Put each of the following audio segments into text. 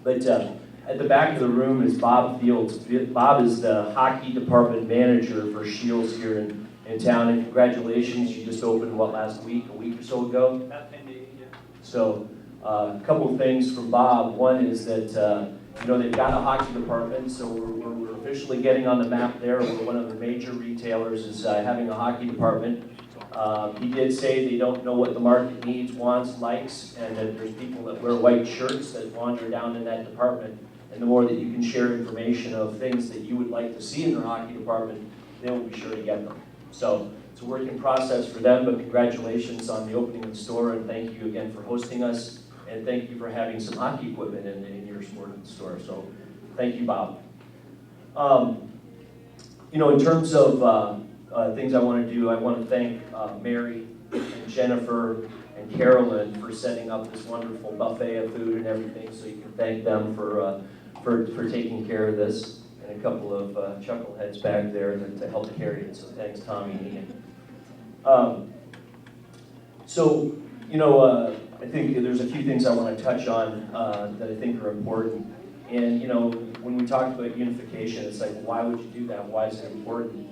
But at the back of the room is Bob Fields. Bob is the hockey department manager for Shields here in town, and congratulations, you just opened, what, last week, a week or so ago? About 10 days, yeah. So, a couple of things from Bob. One is that, they've got a hockey department, so we're officially getting on the map there. We're one of the major retailers is having a hockey department. He did say they don't know what the market needs, wants, likes, and that there's people that wear white shirts that wander down in that department. And the more that you can share information of things that you would like to see in their hockey department, they will be sure to get them. So it's a working process for them, but congratulations on the opening of the store, and thank you again for hosting us, and thank you for having some hockey equipment in your sporting store. So thank you, Bob. In terms of things I want to do, I want to thank Mary and Jennifer and Carolyn for setting up this wonderful buffet of food and everything, so you can thank them for taking care of this, and a couple of chuckleheads back there to help carry it, so thanks Tommy and Ian. I think there's a few things I want to touch on that I think are important. And when we talk about unification, it's like, why would you do that? Why is it important?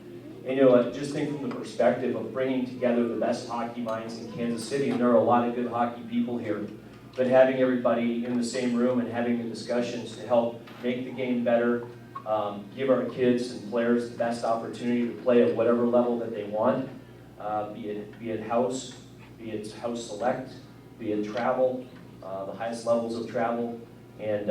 And just think from the perspective of bringing together the best hockey minds in Kansas City, and there are a lot of good hockey people here, but having everybody in the same room and having the discussions to help make the game better, give our kids and players the best opportunity to play at whatever level that they want, be it house, be it house select, be it travel, the highest levels of travel, and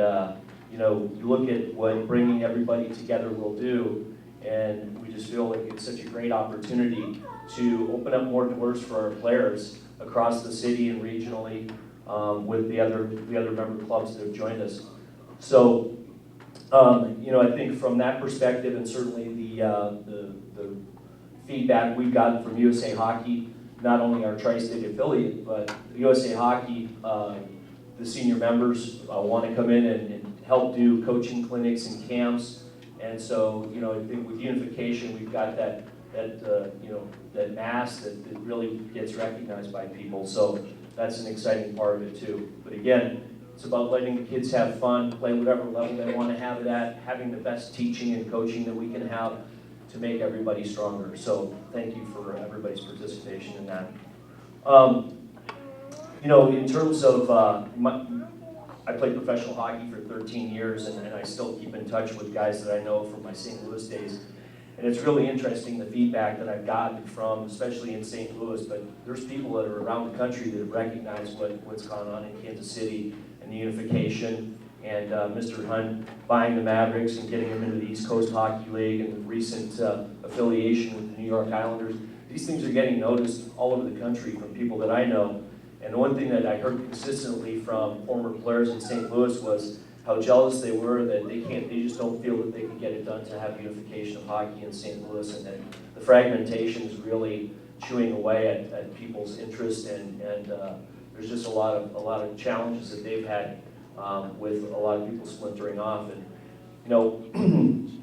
you look at what bringing everybody together will do, and we just feel like it's such a great opportunity to open up more doors for our players across the city and regionally with the other member clubs that have joined us. So, I think from that perspective, and certainly the feedback we've gotten from USA Hockey, not only our Tri-State affiliate, but USA Hockey, the senior members want to come in and help do coaching clinics and camps. And so, I think with unification, we've got that mass that really gets recognized by people. So that's an exciting part of it too. But again, it's about letting the kids have fun, play whatever level they want to have it at, having the best teaching and coaching that we can have to make everybody stronger. So thank you for everybody's participation in that. In terms of, I played professional hockey for 13 years, and I still keep in touch with guys that I know from my St. Louis days. And it's really interesting the feedback that I've gotten from, especially in St. Louis, but there's people that are around the country that have recognized what's gone on in Kansas City and the unification, and Mr. Hunt buying the Mavericks and getting them into the East Coast Hockey League and the recent affiliation with the New York Islanders. These things are getting noticed all over the country from people that I know. And the one thing that I heard consistently from former players in St. Louis was how jealous they were that they just don't feel that they can get it done to have unification of hockey in St. Louis, and that the fragmentation is really chewing away at people's interest, and there's just a lot of challenges that they've had with a lot of people splintering off. And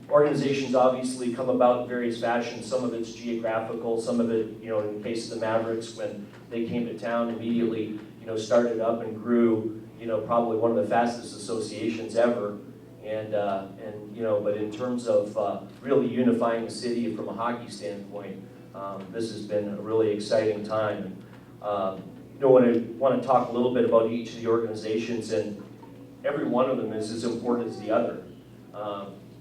organizations obviously come about in various fashions. Some of it's geographical, some of it, in the case of the Mavericks, when they came to town, immediately, started up and grew, probably one of the fastest associations ever. And but in terms of really unifying the city from a hockey standpoint, this has been a really exciting time. And I want to talk a little bit about each of the organizations, and every one of them is as important as the other.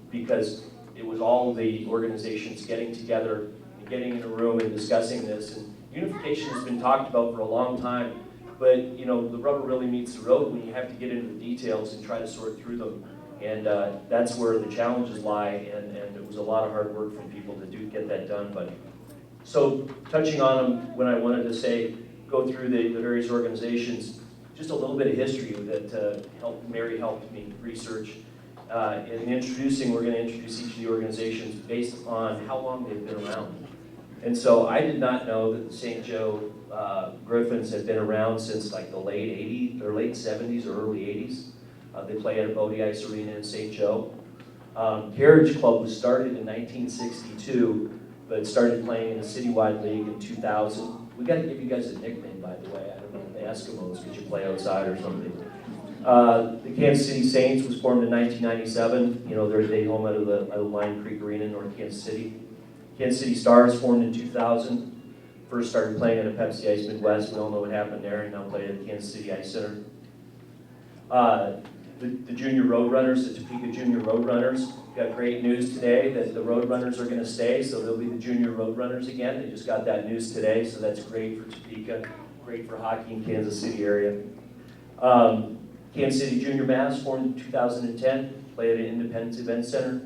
Because it was all the organizations getting together and getting in a room and discussing this. And unification has been talked about for a long time, but the rubber really meets the road when you have to get into the details and try to sort through them. And that's where the challenges lie, and it was a lot of hard work from people to get that done. But so touching on them, when I wanted to go through the various organizations, just a little bit of history that Mary helped me research. In introducing, we're going to introduce each of the organizations based on how long they've been around. And so I did not know that the St. Joe Griffins had been around since like the late 80s, or late 70s or early 80s. They play at a Bodie Ice Arena in St. Joe. Carriage Club was started in 1962, but started playing in a citywide league in 2000. We got to give you guys a nickname, by the way. I don't know, the Eskimos, because you play outside or something. The Kansas City Saints was formed in 1997. You know, they home out of the Lime Creek Arena in North Kansas City. Kansas City Stars formed in 2000. First started playing at a Pepsi Ice Midwest. We all know what happened there, and now play at the Kansas City Ice Center. The Junior Roadrunners, the Topeka Junior Roadrunners, got great news today that the Roadrunners are going to stay, so they'll be the Junior Roadrunners again. They just got that news today, so that's great for Topeka, great for hockey in Kansas City area. Kansas City Junior Mavs formed in 2010, play at an Independence Event Center.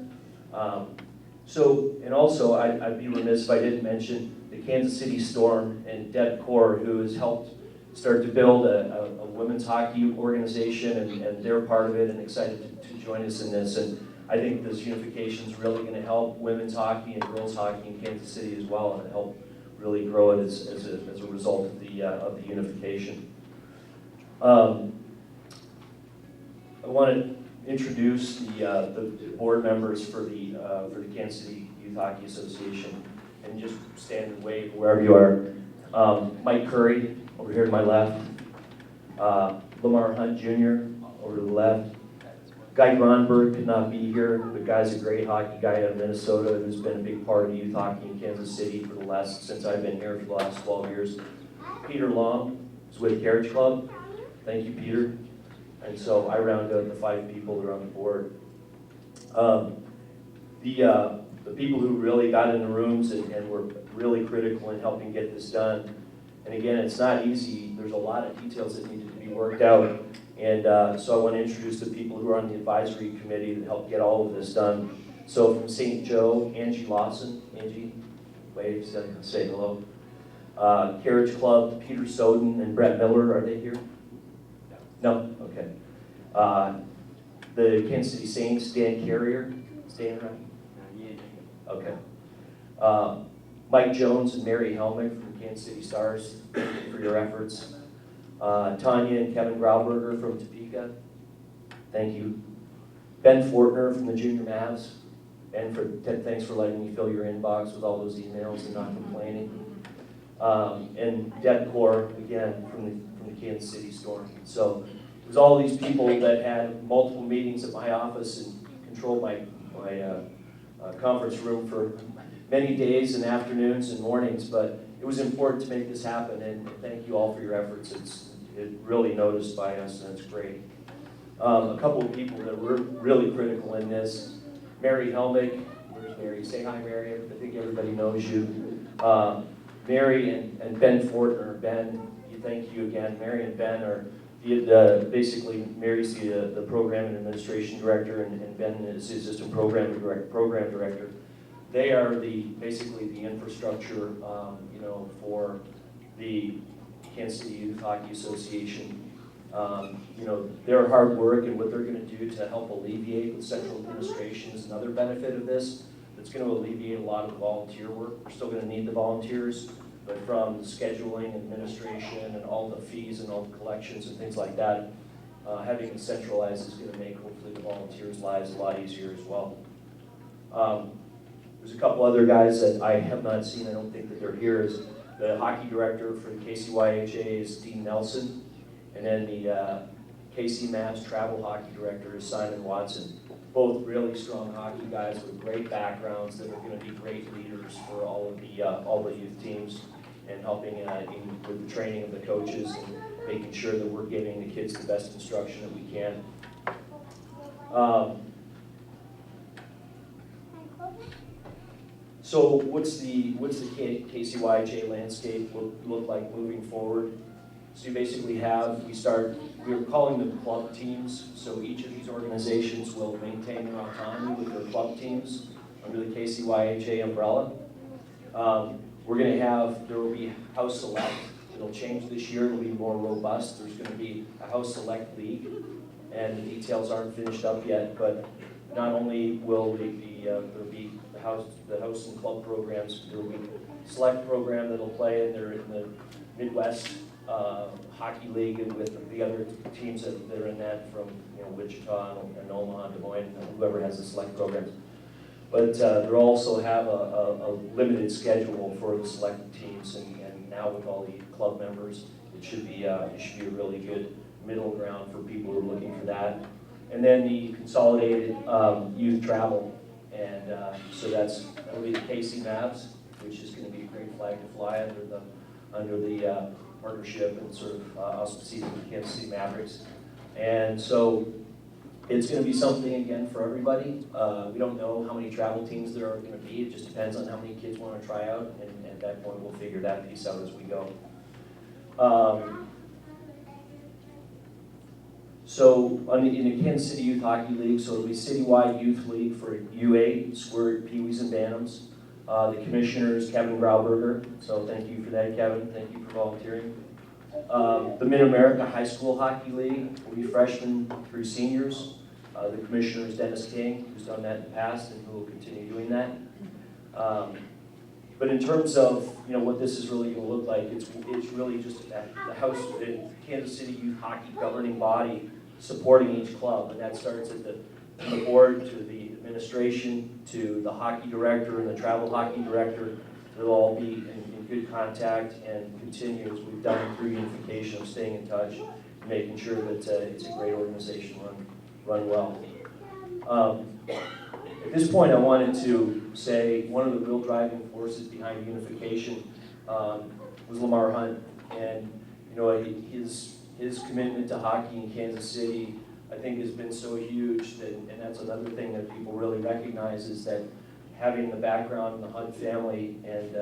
And also, I'd be remiss if I didn't mention the Kansas City Storm and Deb Core, who has helped start to build a women's hockey organization, and they're part of it and excited to join us in this. And I think this unification is really going to help women's hockey and girls hockey in Kansas City as well, and help really grow it as a result of the unification. I want to introduce the board members for the Kansas City Youth Hockey Association, and just stand and wave wherever you are. Mike Curry, over here to my left. Lamar Hunt Jr., over to the left. Guy Gronberg could not be here. The guy's a great hockey guy out of Minnesota who's been a big part of youth hockey in Kansas City since I've been here for the last 12 years. Peter Long is with Carriage Club. Thank you, Peter. And so I round out the 5 people that are on the board. The people who really got in the rooms and were really critical in helping get this done. And again, it's not easy. There's a lot of details that needed to be worked out. And so I want to introduce the people who are on the advisory committee that helped get all of this done. So from St. Joe, Angie Lawson. Angie, wave, say hello. Carriage Club, Peter Soden and Brett Miller, are they here? No? Okay. The Kansas City Saints, Dan Carrier. Staying around? Okay. Mike Jones and Mary Helmick from Kansas City Stars, thank you for your efforts. Tanya and Kevin Grauberger from Topeka, thank you. Ben Fortner from the Junior Mavs. Ben, thanks for letting me fill your inbox with all those emails and not complaining. And Deb Core, again, from the Kansas City Storm. So it was all these people that had multiple meetings at my office and controlled my conference room for many days and afternoons and mornings, but it was important to make this happen, and thank you all for your efforts. It's really noticed by us, and it's great. A couple of people that were really critical in this. Mary Helmick, where's Mary? Say hi, Mary. I think everybody knows you. Mary and Ben Fortner. Ben, thank you again. Mary and Ben are basically Mary's the program and administration director, and Ben is the assistant program director. They are basically the infrastructure, for the Kansas City Youth Hockey Association. Their hard work and what they're going to do to help alleviate with central administration is another benefit of this. It's going to alleviate a lot of the volunteer work. We're still going to need the volunteers, but from the scheduling, administration, and all the fees and all the collections and things like that, having it centralized is going to make hopefully the volunteers' lives a lot easier as well. There's a couple other guys that I have not seen. I don't think that they're here. Is the hockey director for the KCYHA is Dean Nelson, and then the KC Mavs travel hockey director is Simon Watson. Both really strong hockey guys with great backgrounds that are going to be great leaders for all the youth teams, and helping with the training of the coaches and making sure that we're giving the kids the best instruction that we can. So what's the KCYHA landscape look like moving forward? So you basically we're calling them club teams, so each of these organizations will maintain their autonomy with their club teams under the KCYHA umbrella. There will be House Select. It'll change this year, it'll be more robust. There's going to be a House Select League, and the details aren't finished up yet, but not only will there'll be the house and club programs, there will be a select program that'll play in the Midwest Hockey League and with the other teams that are in that from Wichita and Omaha, Des Moines, and whoever has the select programs. But they'll also have a limited schedule for the selected teams, and now with all the club members, it should be a really good middle ground for people who are looking for that. And then the consolidated youth travel. And so that'll be the KC Mavs, which is going to be a great flag to fly under the partnership and sort of auspices of the Kansas City Mavericks. And so it's going to be something, again, for everybody. We don't know how many travel teams there are going to be. It just depends on how many kids want to try out, and at that point we'll figure that piece out as we go. So in the Kansas City Youth Hockey League, so it'll be citywide youth league for U8, Squirt, Pee-wees, and Bantams. The commissioner is Kevin Grauberger, so thank you for that, Kevin. Thank you for volunteering. The Mid-America High School Hockey League will be freshmen through seniors. The commissioner is Dennis King, who's done that in the past and who will continue doing that. But in terms of what this is really going to look like, it's really just the Kansas City Youth Hockey governing body supporting each club, and that starts at the board to the administration to the hockey director and the travel hockey director. They'll all be in good contact and continue as we've done through unification of staying in touch, and making sure that it's a great organization run well. At this point, I wanted to say one of the real driving forces behind unification was Lamar Hunt, and his commitment to hockey in Kansas City, I think, has been so huge that, and that's another thing that people really recognize, is that having the background in the Hunt family and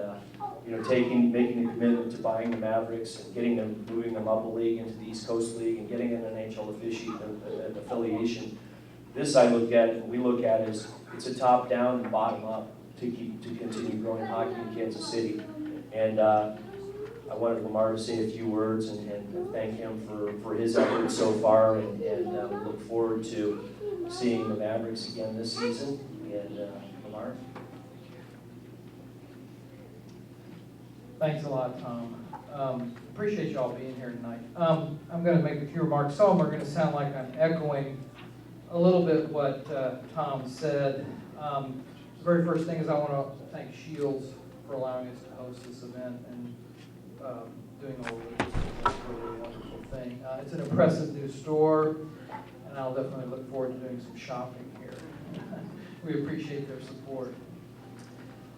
making the commitment to buying the Mavericks and moving them up a league into the East Coast League and getting an NHL affiliation. This we look at as it's a top down and bottom up to continue growing hockey in Kansas City. And I wanted Lamar to say a few words and thank him for his efforts so far, and we look forward to seeing the Mavericks again this season. And Lamar. Thanks a lot, Tom. Appreciate y'all being here tonight. I'm going to make a few remarks. Some of them are going to sound like I'm echoing a little bit what Tom said. The very first thing is I want to thank Shields for allowing us to host this event and doing all of this. It's a really wonderful thing. It's an impressive new store, and I'll definitely look forward to doing some shopping here. We appreciate their support.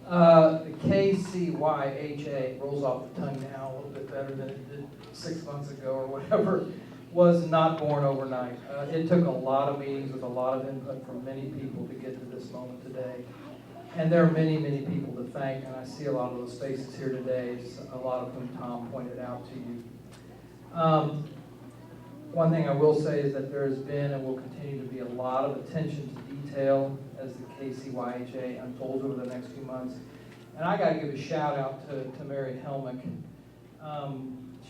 The KCYHA rolls off the tongue now a little bit better than it did 6 months ago or whatever. Was not born overnight. It took a lot of meetings with a lot of input from many people to get to this moment today. And there are many, many people to thank, and I see a lot of those faces here today, a lot of whom Tom pointed out to you. One thing I will say is that there has been and will continue to be a lot of attention to detail as the KCYHA unfolds over the next few months. And I got to give a shout out to Mary Helmick.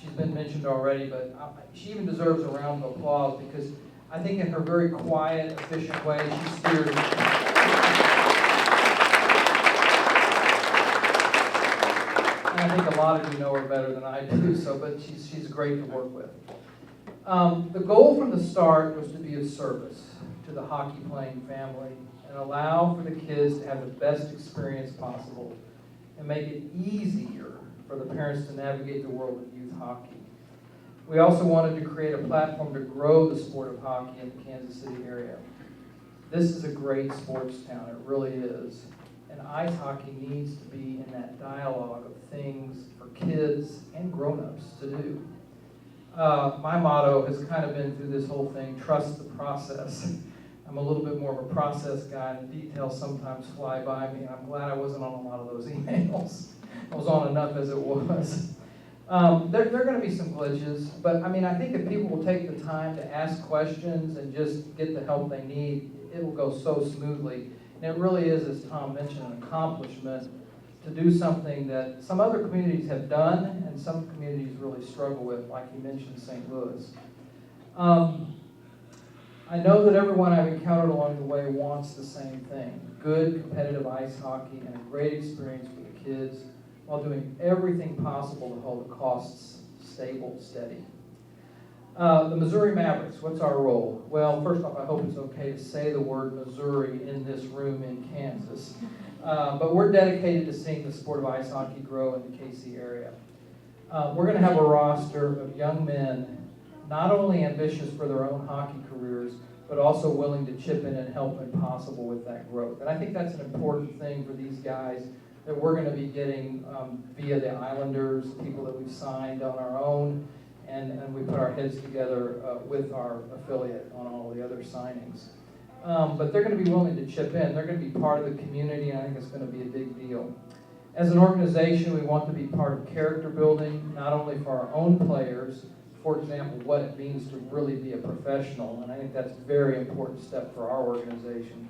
She's been mentioned already, but she even deserves a round of applause because I think in her very quiet, efficient way, she steers. And I think a lot of you know her better than I do, but she's great to work with. The goal from the start was to be of service to the hockey playing family and allow for the kids to have the best experience possible and make it easier for the parents to navigate the world of youth hockey. We also wanted to create a platform to grow the sport of hockey in the Kansas City area. This is a great sports town, it really is. And ice hockey needs to be in that dialogue of things for kids and grown-ups to do. My motto has kind of been through this whole thing, trust the process. I'm a little bit more of a process guy, and the details sometimes fly by me, and I'm glad I wasn't on a lot of those emails. I was on enough as it was. There are going to be some glitches, but I think if people will take the time to ask questions and just get the help they need, it will go so smoothly. And it really is, as Tom mentioned, an accomplishment to do something that some other communities have done and some communities really struggle with, like you mentioned, St. Louis. I know that everyone I've encountered along the way wants the same thing, good competitive ice hockey and a great experience for the kids while doing everything possible to hold the costs stable, steady. The Missouri Mavericks, what's our role? Well, first off, I hope it's okay to say the word Missouri in this room in Kansas. But we're dedicated to seeing the sport of ice hockey grow in the KC area. We're going to have a roster of young men not only ambitious for their own hockey careers, but also willing to chip in and help when possible with that growth. And I think that's an important thing for these guys that we're going to be getting via the Islanders, people that we've signed on our own, and we put our heads together with our affiliate on all the other signings. But they're going to be willing to chip in. They're going to be part of the community, and I think it's going to be a big deal. As an organization, we want to be part of character building, not only for our own players, for example, what it means to really be a professional, and I think that's a very important step for our organization,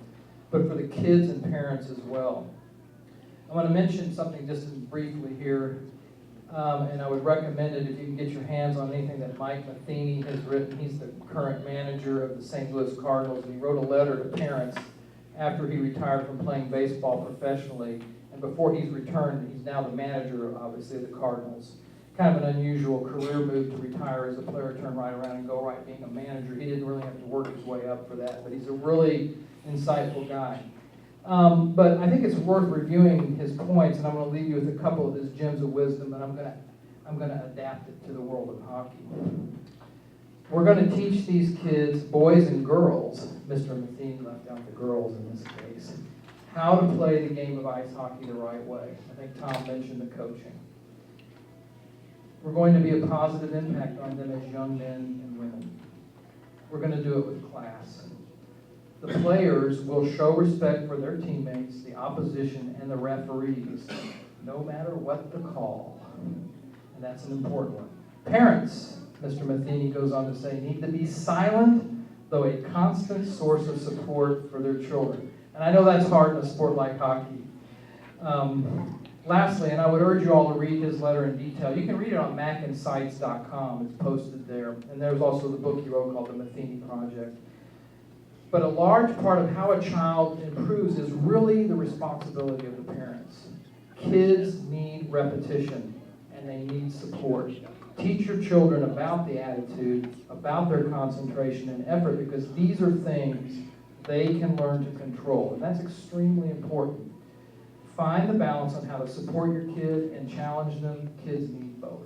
but for the kids and parents as well. I want to mention something just briefly here, and I would recommend it if you can get your hands on anything that Mike Matheny has written. He's the current manager of the St. Louis Cardinals, and he wrote a letter to parents after he retired from playing baseball professionally, and before he's returned, he's now the manager, obviously, of the Cardinals. Kind of an unusual career move to retire as a player, turn right around and go right being a manager. He didn't really have to work his way up for that, but he's a really insightful guy. But I think it's worth reviewing his points, and I'm going to leave you with a couple of his gems of wisdom, and I'm going to adapt it to the world of hockey. We're going to teach these kids, boys and girls, Mr. Matheny left out the girls in this case, how to play the game of ice hockey the right way. I think Tom mentioned the coaching. We're going to be a positive impact on them as young men and women. We're going to do it with class. The players will show respect for their teammates, the opposition, and the referees, no matter what the call. And that's an important one. Parents, Mr. Matheny goes on to say, need to be silent, though a constant source of support for their children. And I know that's hard in a sport like hockey. Lastly, and I would urge you all to read his letter in detail. You can read it on macinsights.com. It's posted there. And there's also the book he wrote called The Matheny Project. But a large part of how a child improves is really the responsibility of the parents. Kids need repetition, and they need support. Teach your children about the attitude, about their concentration and effort, because these are things they can learn to control. And that's extremely important. Find the balance on how to support your kid and challenge them. Kids need both.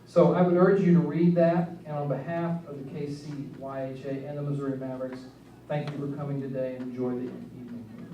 So I would urge you to read that. And on behalf of the KCYHA and the Missouri Mavericks, thank you for coming today and enjoy the evening.